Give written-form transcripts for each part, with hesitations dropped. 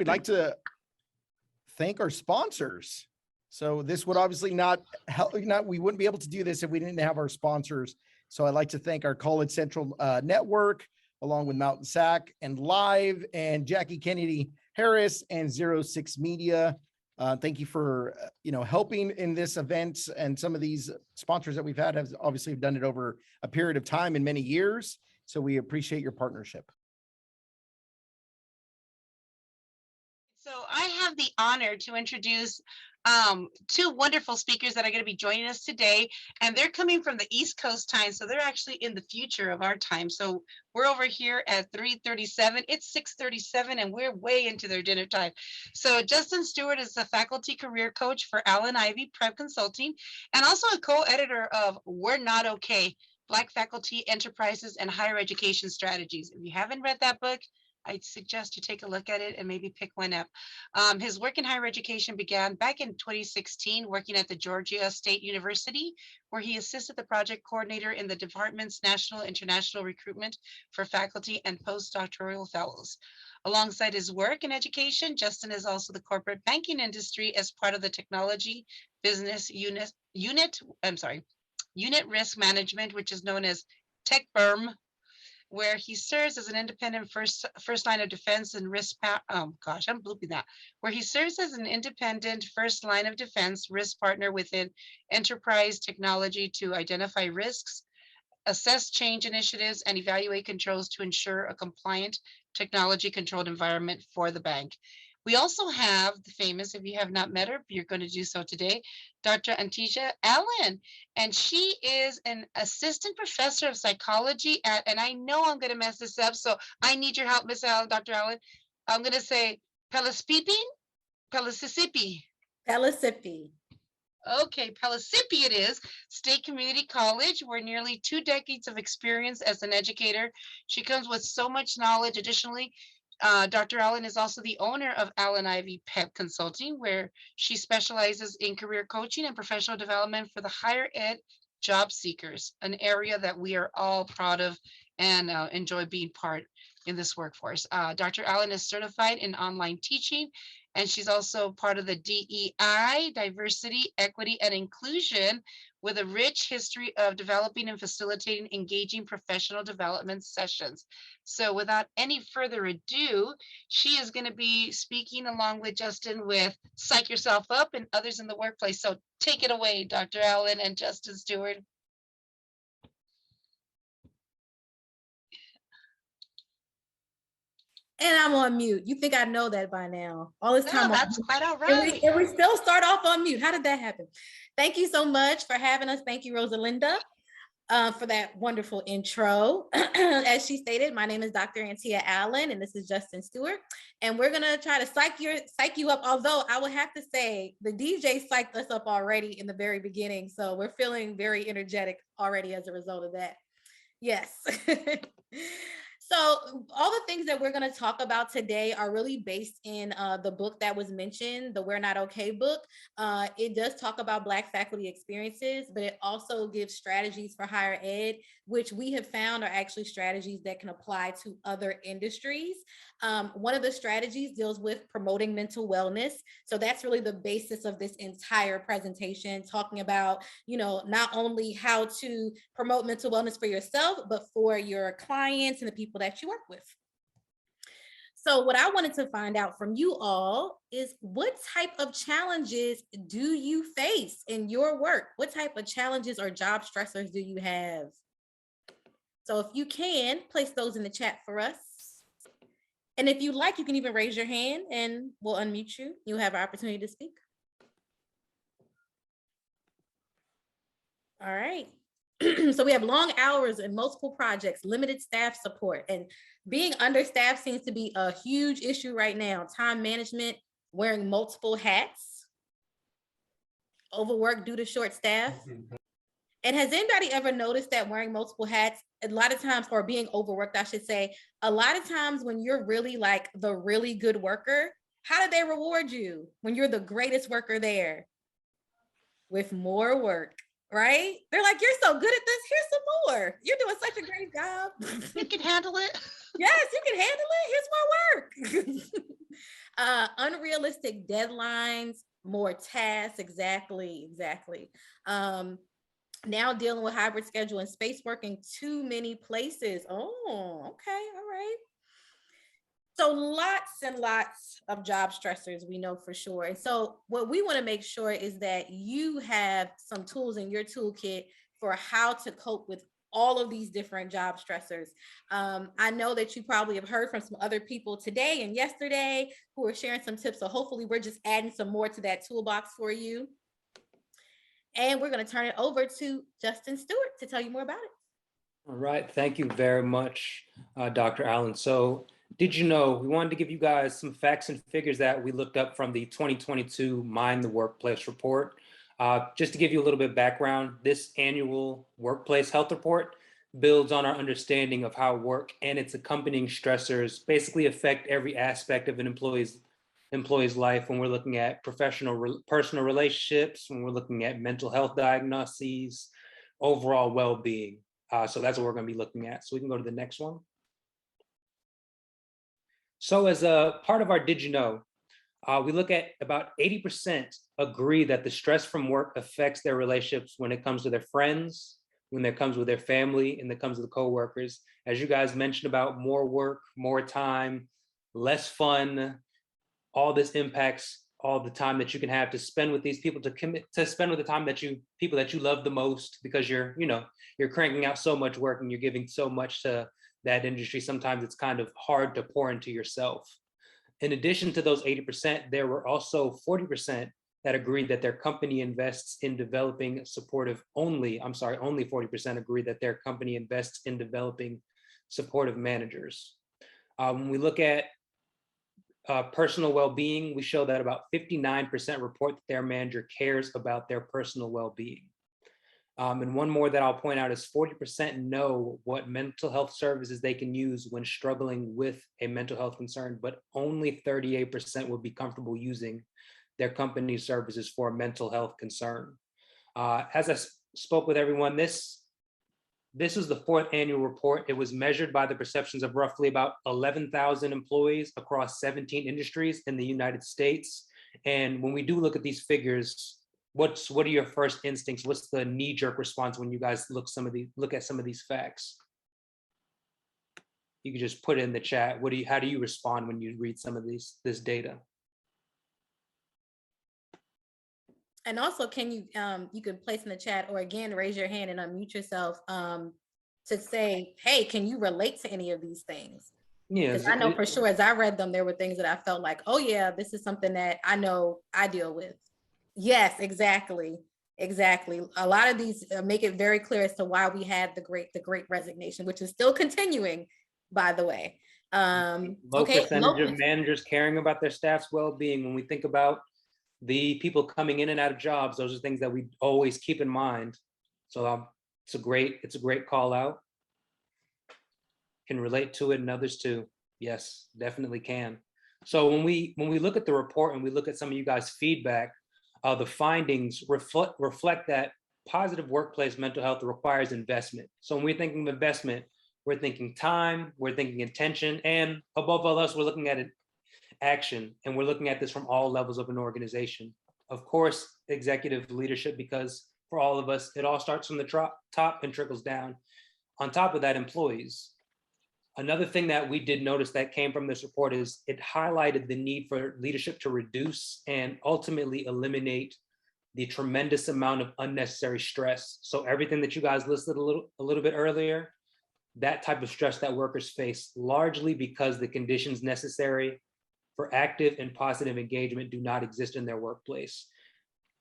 we'd like to thank our sponsors. So this would obviously not help, we wouldn't be able to do this if we didn't have our sponsors. So I'd like to thank our College Central Network, along with Mountain Sac and Live and Jackie Kennedy Harris and 06 Media. Thank you for, helping in this event. And some of these sponsors that we've had have obviously done it over a period of time and many years. So we appreciate your partnership. So I have the honor to introduce two wonderful speakers that are going to be joining us today, and they're coming from the East Coast time, so they're actually in the future of our time. So we're over here at 3:37. It's 6:37, and we're way into their dinner time. So Justin Stewart is a faculty career coach for Allen Ivy Prep Consulting, and also a co-editor of We're Not Okay, Black Faculty Enterprises and Higher Education Strategies. If you haven't read that book, I'd suggest you take a look at it and maybe pick one up. His work in higher education began back in 2016, working at the Georgia State University, where he assisted the project coordinator in the department's national international recruitment for faculty and postdoctoral fellows. Alongside his work in education, Justin is also the corporate banking industry as part of the technology business unit risk management, which is known as Tech Firm, where he serves as an independent first line of defense and risk. Where he serves as an independent first line of defense risk partner within enterprise technology to identify risks, assess change initiatives, and evaluate controls to ensure a compliant technology controlled environment for the bank. We also have the famous, if you have not met her, you're going to do so today, Dr. Antija Allen. And she is an assistant professor of psychology at, and I know I'm going to mess this up, so I need your help, Miss Allen, Dr. Allen. I'm going to say Pellissippi. Okay, Pellissippi it is, State Community College, where nearly 2 decades of experience as an educator. She comes with so much knowledge. Additionally, Dr. Allen is also the owner of Allen Ivy Prep Consulting, where she specializes in career coaching and professional development for the higher ed job seekers, an area that we are all proud of and enjoy being part in this workforce. Dr. Allen is certified in online teaching, and she's also part of the DEI, Diversity, Equity, and Inclusion, with a rich history of developing and facilitating engaging professional development sessions. So without any further ado, she is going to be speaking along with Justin with Psych Yourself Up and others in the workplace. So take it away, Dr. Allen and Justin Stewart. And I'm on mute. You think I know that by now? All this time. No, that's quite all right. And we still start off on mute. How did that happen? Thank you so much for having us. Thank you, Rosalinda, for that wonderful intro. As she stated, my name is Dr. Antija Allen, and this is Justin Stewart. And we're going to try to psych you up, although I would have to say the DJ psyched us up already in the very beginning. So we're feeling very energetic already as a result of that. Yes. So all the things that we're going to talk about today are really based in the book that was mentioned, the We're Not Okay book. It does talk about Black faculty experiences, but it also gives strategies for higher ed, which we have found are actually strategies that can apply to other industries. One of the strategies deals with promoting mental wellness. So that's really the basis of this entire presentation, talking about, not only how to promote mental wellness for yourself, but for your clients and the people that you work with. So what I wanted to find out from you all is, what type of challenges do you face in your work? What type of challenges or job stressors do you have? So if you can, place those in the chat for us. And if you like, you can even raise your hand and we'll unmute you. You'll have an opportunity to speak. All right. So we have long hours and multiple projects, limited staff support, and being understaffed seems to be a huge issue right now. Time management, wearing multiple hats, overwork due to short staff. And has anybody ever noticed that wearing multiple hats, a lot of times, or being overworked, I should say, a lot of times when you're really like the really good worker, how do they reward you when you're the greatest worker there? With more work. Right? They're like, you're so good at this. Here's some more. You're doing such a great job. You can handle it. Yes, you can handle it. Here's more work. Unrealistic deadlines, more tasks. Exactly. Now dealing with hybrid schedule and space working too many places. Oh, okay. All right. So lots and lots of job stressors, we know for sure. And so what we want to make sure is that you have some tools in your toolkit for how to cope with all of these different job stressors. I know that you probably have heard from some other people today and yesterday who are sharing some tips. So hopefully we're just adding some more to that toolbox for you. And we're going to turn it over to Justin Stewart to tell you more about it. All right, thank you very much, Dr. Allen. So did you know, we wanted to give you guys some facts and figures that we looked up from the 2022 Mind the Workplace report. Just to give you a little bit of background, this annual workplace health report builds on our understanding of how work and its accompanying stressors basically affect every aspect of an employee's life when we're looking at personal relationships, when we're looking at mental health diagnoses, overall well-being. So that's what we're going to be looking at. So we can go to the next one. So as a part of our Did You Know, we look at about 80% agree that the stress from work affects their relationships when it comes to their friends, when it comes with their family, and it comes to the coworkers. As you guys mentioned about more work, more time, less fun, all this impacts all the time that you can have to spend with these people, to spend with the time that people that you love the most, because you're cranking out so much work and you're giving so much to that industry. Sometimes it's kind of hard to pour into yourself. In addition to those 80%, there were also 40% that agreed that their company invests in developing only 40% agree that their company invests in developing supportive managers. When we look at personal well-being, we show that about 59% report that their manager cares about their personal well-being. And one more that I'll point out is 40% know what mental health services they can use when struggling with a mental health concern, but only 38% would be comfortable using their company's services for a mental health concern. As I spoke with everyone, this is the 4th annual report. It was measured by the perceptions of roughly about 11,000 employees across 17 industries in the United States. And when we do look at these figures, what are your first instincts? What's the knee-jerk response when you guys look at some of these facts? You can just put it in the chat. How do you respond when you read some of this data? And also, can you can place in the chat, or again, raise your hand and unmute yourself to say, hey, can you relate to any of these things? Yeah, I know for sure as I read them, there were things that I felt like, oh yeah, this is something that I know I deal with. Yes, exactly. A lot of these make it very clear as to why we had the great resignation, which is still continuing, by the way. Low percentage of managers caring about their staff's well-being. When we think about the people coming in and out of jobs, those are things that we always keep in mind. So it's a great call out. Can relate to it, and others too. Yes, definitely can. So when we look at the report and we look at some of you guys' feedback, the findings reflect that positive workplace mental health requires investment. So when we're thinking of investment, we're thinking time, we're thinking intention, and above all else, we're looking at it action, and we're looking at this from all levels of an organization. Of course, executive leadership, because for all of us, it all starts from the top and trickles down. On top of that, employees. Another thing that we did notice that came from this report is it highlighted the need for leadership to reduce and ultimately eliminate the tremendous amount of unnecessary stress. So everything that you guys listed a little bit earlier, that type of stress that workers face, largely because the conditions necessary for active and positive engagement do not exist in their workplace.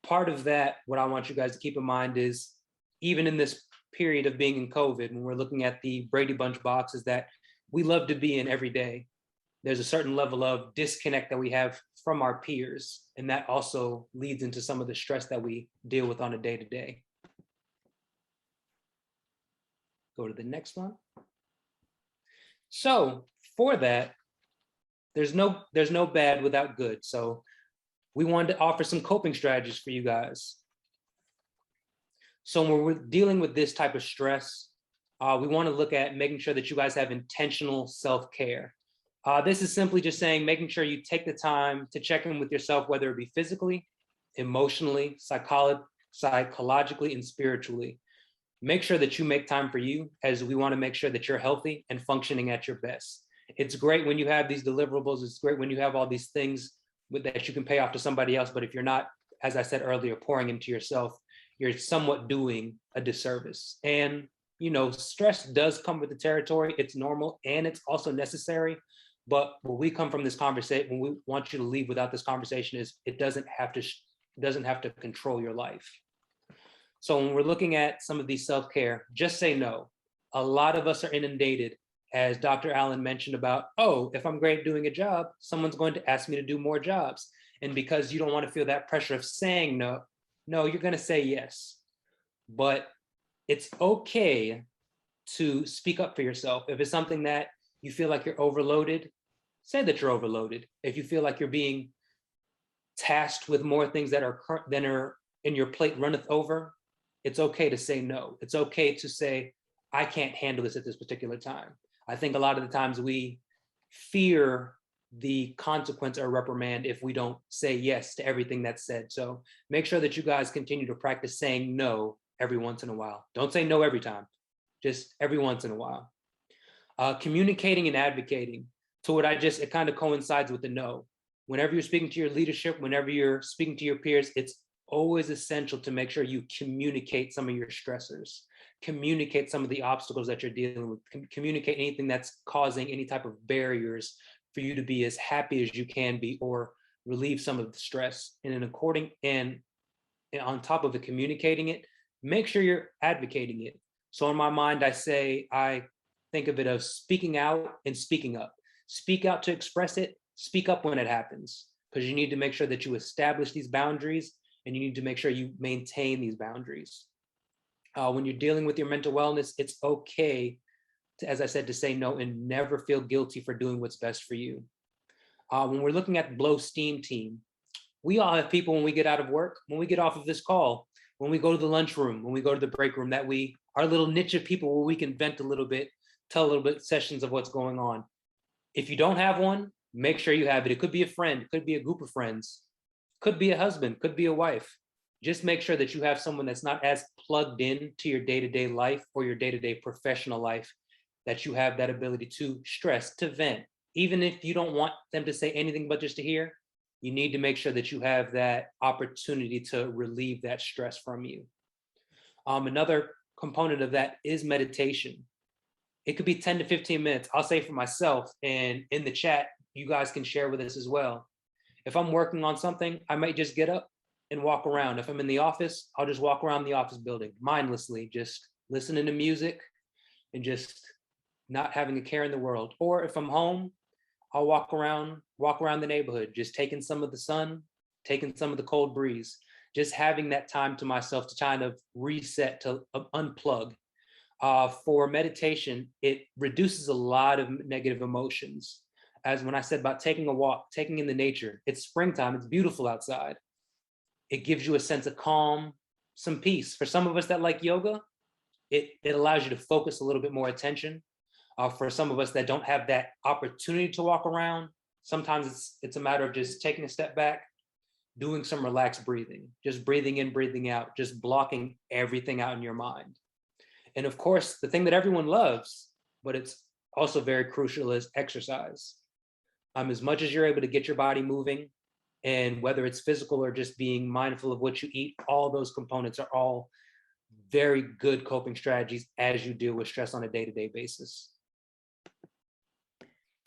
Part of that, what I want you guys to keep in mind is, even in this period of being in COVID, when we're looking at the Brady Bunch boxes that we love to be in every day, there's a certain level of disconnect that we have from our peers. And that also leads into some of the stress that we deal with on a day-to-day. Go to the next one. So for that, there's no bad without good. So we wanted to offer some coping strategies for you guys. So when we're dealing with this type of stress, we want to look at making sure that you guys have intentional self-care. This is simply just saying, making sure you take the time to check in with yourself, whether it be physically, emotionally, psychologically, and spiritually. Make sure that you make time for you, as we want to make sure that you're healthy and functioning at your best. It's great when you have these deliverables. It's great when you have all these things that you can pay off to somebody else. But if you're not, as I said earlier, pouring into yourself, you're somewhat doing a disservice. And, stress does come with the territory. It's normal and it's also necessary. But when we come from this conversation, when we want you to leave without this conversation, is it doesn't have to control your life. So when we're looking at some of these self-care, just say no. A lot of us are inundated, as Dr. Allen mentioned about, oh, if I'm great doing a job, someone's going to ask me to do more jobs. And because you don't want to feel that pressure of saying no, you're going to say yes. But it's okay to speak up for yourself. If it's something that you feel like you're overloaded, say that you're overloaded. If you feel like you're being tasked with more things that are in your plate runneth over, it's okay to say no. It's okay to say, I can't handle this at this particular time. I think a lot of the times we fear the consequence or reprimand if we don't say yes to everything that's said. So make sure that you guys continue to practice saying no every once in a while. Don't say no every time, just every once in a while. Communicating and advocating. So it kind of coincides with the no. Whenever you're speaking to your leadership, whenever you're speaking to your peers, it's always essential to make sure you communicate some of your stressors, communicate some of the obstacles that you're dealing with, communicate anything that's causing any type of barriers for you to be as happy as you can be or relieve some of the stress. And on top of it, communicating it, make sure you're advocating it. So in my mind, I think of it as speaking out and speaking up. Speak out to express it, speak up when it happens, because you need to make sure that you establish these boundaries and you need to make sure you maintain these boundaries. When you're dealing with your mental wellness, it's okay to, as I said, to say no and never feel guilty for doing what's best for you. When we're looking at the Blow Steam team, we all have people when we get out of work, when we get off of this call, when we go to the lunchroom, when we go to the break room, that our little niche of people where we can vent a little bit, tell a little bit sessions of what's going on. If you don't have one, make sure you have it. It could be a friend, it could be a group of friends, could be a husband, could be a wife. Just make sure that you have someone that's not as plugged in to your day-to-day life or your day-to-day professional life, that you have that ability to stress, to vent. Even if you don't want them to say anything but just to hear, you need to make sure that you have that opportunity to relieve that stress from you. Another component of that is meditation. It could be 10 to 15 minutes. I'll say for myself, and in the chat, you guys can share with us as well. If I'm working on something, I might just get up and walk around. If I'm in the office, I'll just walk around the office building mindlessly, just listening to music and just not having a care in the world. Or if I'm home, I'll walk around the neighborhood, just taking some of the sun, taking some of the cold breeze, just having that time to myself to kind of reset, to unplug. For meditation, it reduces a lot of negative emotions. As when I said about taking a walk, taking in the nature, it's springtime, it's beautiful outside. It gives you a sense of calm, some peace. For some of us that like yoga, it allows you to focus a little bit more attention. For some of us that don't have that opportunity to walk around, sometimes it's a matter of just taking a step back, doing some relaxed breathing, just breathing in, breathing out, just blocking everything out in your mind. And of course, the thing that everyone loves, but it's also very crucial, is exercise. As much as you're able to get your body moving, and whether it's physical or just being mindful of what you eat, all those components are all very good coping strategies as you deal with stress on a day-to-day basis.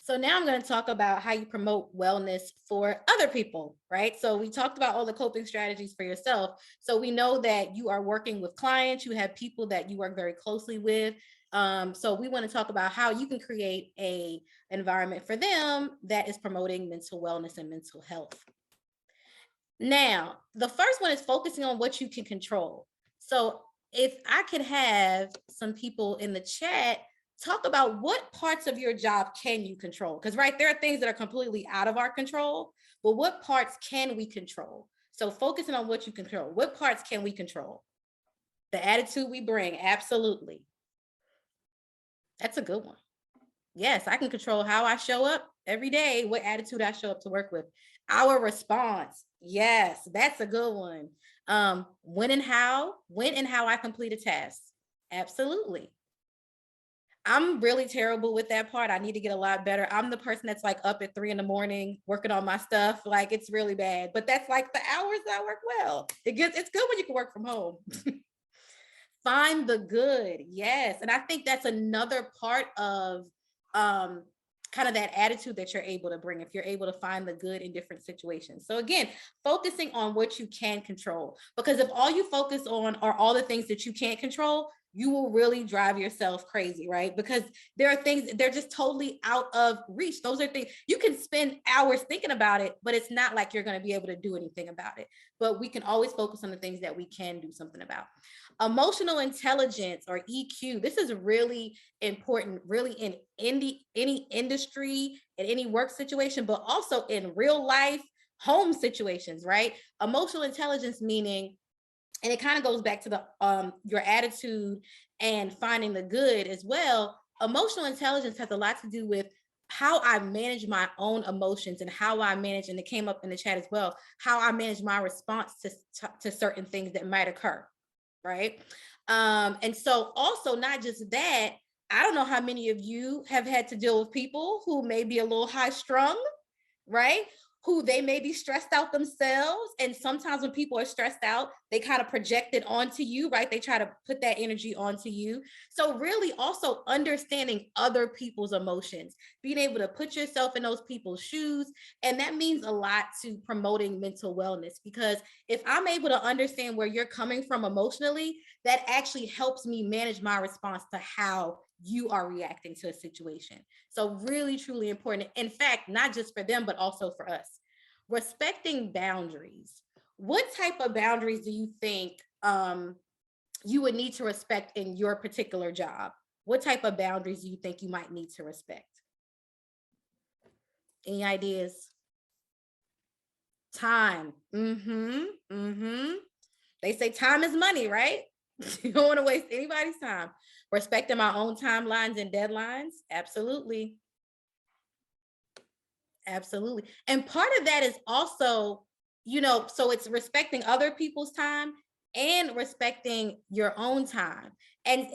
So now I'm going to talk about how you promote wellness for other people, right? So we talked about all the coping strategies for yourself. So we know that you are working with clients, you have people that you work very closely with. So we want to talk about how you can create an environment for them that is promoting mental wellness and mental health. Now, the first one is focusing on what you can control. So if I could have some people in the chat talk about what parts of your job can you control? Because right, there are things that are completely out of our control, but what parts can we control? So focusing on what you control, what parts can we control? The attitude we bring, absolutely. That's a good one. Yes, I can control how I show up every day, what attitude I show up to work with. Our response, yes, that's a good one. When and how I complete a task. Absolutely. I'm really terrible with that part. I need to get a lot better. I'm the person that's like up at 3 a.m. working on my stuff. Like it's really bad, but that's like the hours that I work well. It's good when you can work from home. Find the good. Yes. And I think that's another part of kind of that attitude that you're able to bring if you're able to find the good in different situations. So again, focusing on what you can control, because if all you focus on are all the things that you can't control, you will really drive yourself crazy, right? Because there are things they're just totally out of reach. Those are things you can spend hours thinking about it, but it's not like you're going to be able to do anything about it. But we can always focus on the things that we can do something about. Emotional intelligence, or EQ. This is really important, really in any industry, in any work situation, but also in real life home situations, right? Emotional intelligence meaning, and it kind of goes back to the your attitude and finding the good as well. Emotional intelligence has a lot to do with how I manage my own emotions and how I manage, and it came up in the chat as well, how I manage my response to certain things that might occur, right? And so also not just that, I don't know how many of you have had to deal with people who may be a little high strung, right? Who they may be stressed out themselves. And sometimes when people are stressed out, they kind of project it onto you, right? They try to put that energy onto you. So really also understanding other people's emotions, being able to put yourself in those people's shoes. And that means a lot to promoting mental wellness, because if I'm able to understand where you're coming from emotionally, that actually helps me manage my response to how you are reacting to a situation. So really, truly important. In fact, not just for them, but also for us. Respecting boundaries. What type of boundaries do you think you would need to respect in your particular job? What type of boundaries do you think you might need to respect? Any ideas? Time. They say time is money, right? You don't want to waste anybody's time. Respecting my own timelines and deadlines. Absolutely. Absolutely. And part of that is also, so it's respecting other people's time and respecting your own time. And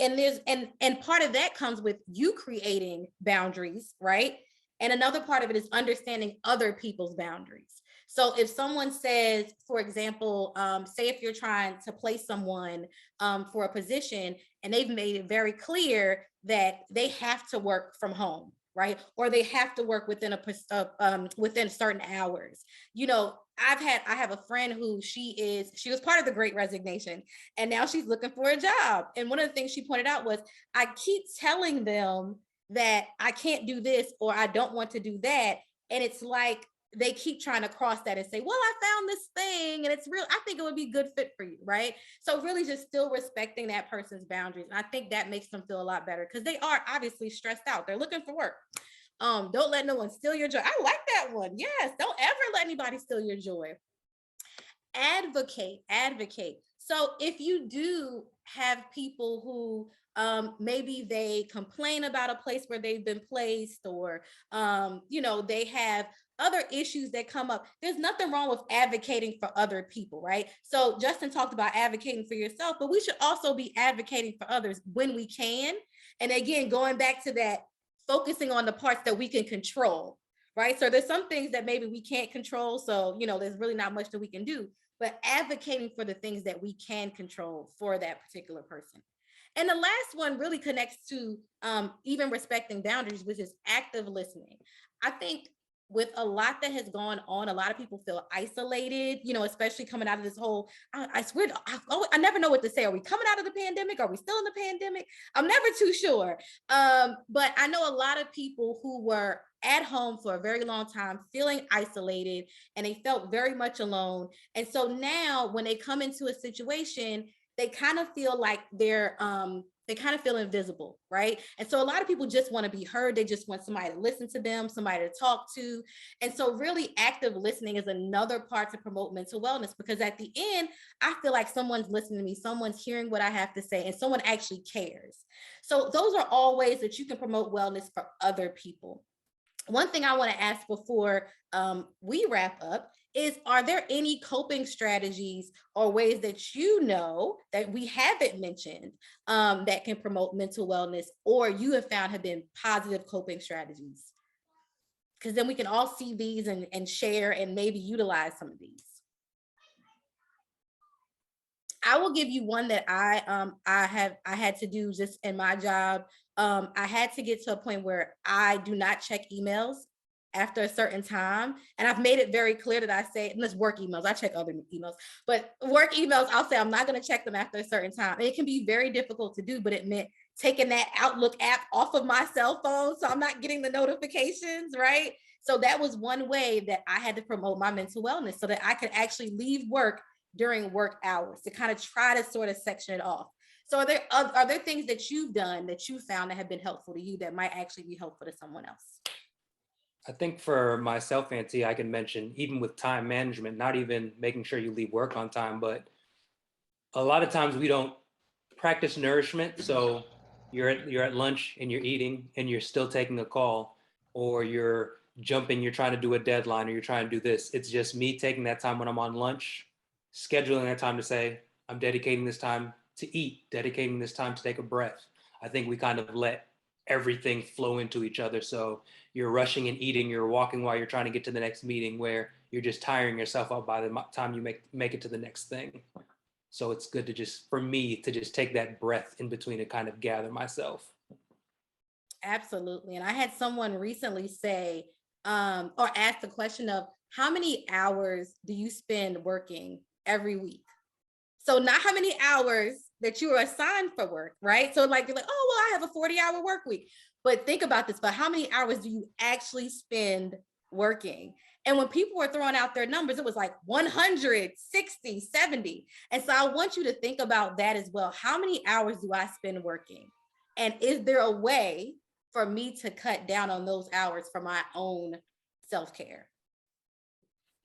part of that comes with you creating boundaries, right? And another part of it is understanding other people's boundaries. So if someone says, for example, say if you're trying to place someone for a position and they've made it very clear that they have to work from home, right? Or they have to work within within certain hours. I have a friend who she was part of the Great Resignation, and now she's looking for a job. And one of the things she pointed out was, I keep telling them that I can't do this or I don't want to do that. And it's like they keep trying to cross that and say, well, I found this thing and it's real. I think it would be a good fit for you, right? So really just still respecting that person's boundaries. And I think that makes them feel a lot better, because they are obviously stressed out. They're looking for work. Don't let no one steal your joy. I like that one. Yes, don't ever let anybody steal your joy. Advocate. So if you do have people who maybe they complain about a place where they've been placed, or they have other issues that come up, there's nothing wrong with advocating for other people, right? So Justin talked about advocating for yourself, but we should also be advocating for others when we can. And again, going back to that, focusing on the parts that we can control, right? So there's some things that maybe we can't control, so there's really not much that we can do, but advocating for the things that we can control for that particular person. And the last one really connects to even respecting boundaries, which is active listening. I think with a lot that has gone on, a lot of people feel isolated, especially coming out of this whole, I swear, I never know what to say. Are we coming out of the pandemic? Are we still in the pandemic? I'm never too sure. But I know a lot of people who were at home for a very long time, feeling isolated, and they felt very much alone. And so now when they come into a situation, they kind of feel like they're they kind of feel invisible, right? And so a lot of people just want to be heard. They just want somebody to listen to them, somebody to talk to. And so really active listening is another part to promote mental wellness, because at the end, I feel like someone's listening to me, someone's hearing what I have to say, and someone actually cares. So those are all ways that you can promote wellness for other people. One thing I want to ask before we wrap up is, are there any coping strategies or ways that you know that we haven't mentioned that can promote mental wellness, or you have found have been positive coping strategies? Because then we can all see these and share and maybe utilize some of these. I will give you one that I had to do just in my job. I had to get to a point where I do not check emails after a certain time. And I've made it very clear that I say, unless work emails, I check other emails, but work emails, I'll say I'm not going to check them after a certain time. And it can be very difficult to do, but it meant taking that Outlook app off of my cell phone, so I'm not getting the notifications, right? So that was one way that I had to promote my mental wellness, so that I could actually leave work during work hours, to kind of try to sort of section it off. So are there things that you've done that you found that have been helpful to you that might actually be helpful to someone else? I think for myself, Antija, I can mention, even with time management, not even making sure you leave work on time, but a lot of times we don't practice nourishment. So you're at lunch and you're eating and you're still taking a call, or you're trying to do a deadline, or you're trying to do this. It's just me taking that time when I'm on lunch, scheduling that time to say, I'm dedicating this time to eat, dedicating this time to take a breath. I think we kind of let everything flow into each other. So you're rushing and eating, you're walking while you're trying to get to the next meeting, where you're just tiring yourself out by the time you make it to the next thing. So it's good to just, for me, to just take that breath in between and kind of gather myself. Absolutely. And I had someone recently say, or ask the question of, how many hours do you spend working every week? So not how many hours that you are assigned for work, right? So like, you're like, oh, well, I have a 40-hour work week. But think about this, but how many hours do you actually spend working? And when people were throwing out their numbers, it was like 100, 60, 70. And so I want you to think about that as well. How many hours do I spend working? And is there a way for me to cut down on those hours for my own self-care?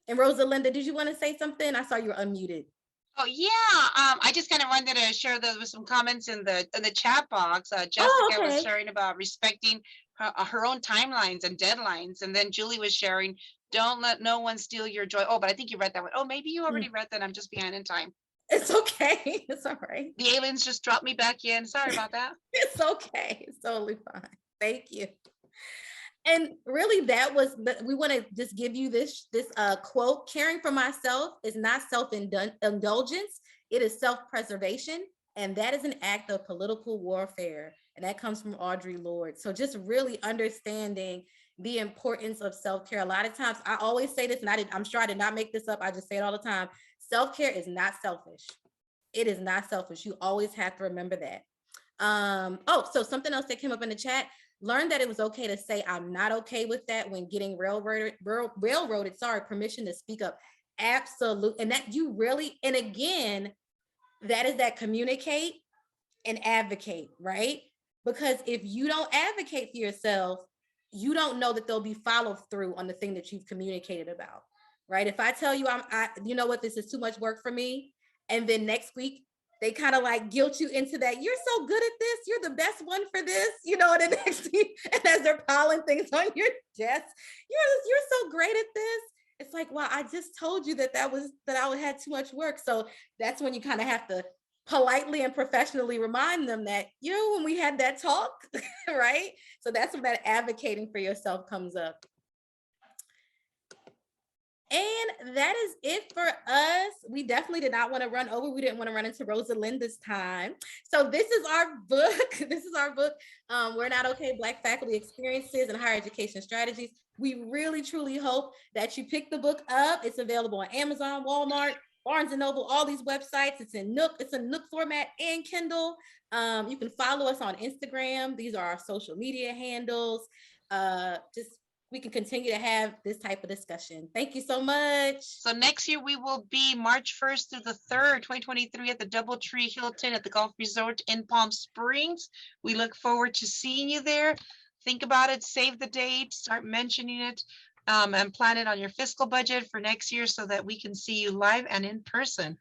And Rosalinda, did you want to say something? I saw you were unmuted. Oh yeah, I just kind of wanted to share those with some comments in the chat box. Jessica was okay. sharing about respecting her own timelines and deadlines, and then Julie was sharing, don't let no one steal your joy. Oh, but I think you read that one. Oh, maybe you already read that. I'm just behind in time. It's okay. It's all right. The aliens just dropped me back in. Sorry about that. It's okay. It's totally fine. Thank you. And really, that was we want to just give you this quote: caring for myself is not self-indulgence, it is self-preservation, and that is an act of political warfare. And that comes from Audre Lorde. So just really understanding the importance of self-care. A lot of times, I always say this, and I'm sure I did not make this up, I just say it all the time: self-care is not selfish. It is not selfish. You always have to remember that. So something else that came up in the chat: learn that it was okay to say I'm not okay with that when getting railroaded, permission to speak up. Absolutely. And that you really, and again, that is that communicate and advocate, right? Because if you don't advocate for yourself, you don't know that there'll be follow through on the thing that you've communicated about, right? If I tell you you know what, this is too much work for me, and then next week they kind of like guilt you into that, you're so good at this, you're the best one for this, you know, and the next week, and as they're piling things on your desk, you're so great at this. It's like, well, I just told you that I had too much work. So that's when you kind of have to politely and professionally remind them that, you know, when we had that talk, right? So that's when that advocating for yourself comes up. And that is it for us. We definitely did not want to run over. We didn't want to run into Rosalinda's time. So this is our book. We're Not Okay, Black Faculty Experiences and Higher Education Strategies. We really, truly hope that you pick the book up. It's available on Amazon, Walmart, Barnes & Noble, all these websites. It's in Nook. It's a Nook format and Kindle. You can follow us on Instagram. These are our social media handles. Just we can continue to have this type of discussion. Thank you so much. So next year we will be March 1st through the 3rd, 2023 at the Doubletree Hilton at the Golf Resort in Palm Springs. We look forward to seeing you there. Think about it, save the date, start mentioning it, and plan it on your fiscal budget for next year so that we can see you live and in person.